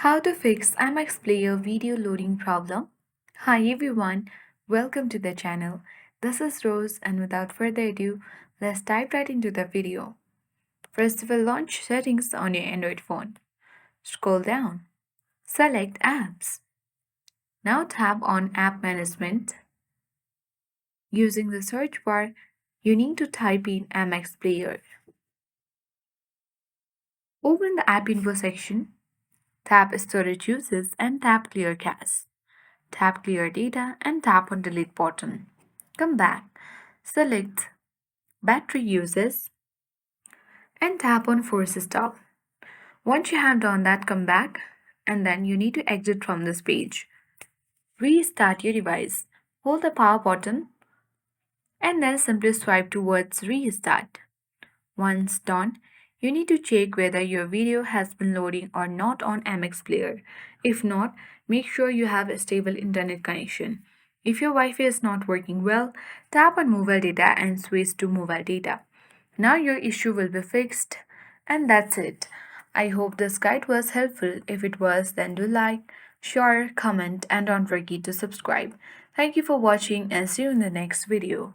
How to fix MX Player video loading problem. Hi everyone, welcome to the channel. This is Rose and without further ado, let's dive right into the video. First of all, launch settings on your Android phone. Scroll down. Select apps. Now tap on app management. Using the search bar, you need to type in MX Player. Open the app info section. Tap storage uses and tap clear cache. Tap clear data and tap on delete button. Come back, select battery uses and tap on force stop. Once you have done that, come back and then you need to exit from this page. Restart your device. Hold the power button and then simply swipe towards restart. Once done, you need to check whether your video has been loading or not on MX Player. If not, make sure you have a stable internet connection. If your Wi-Fi is not working well, tap on mobile data and switch to mobile data. Now your issue will be fixed and that's it. I hope this guide was helpful. If it was, then do like, share, comment and don't forget to subscribe. Thank you for watching and see you in the next video.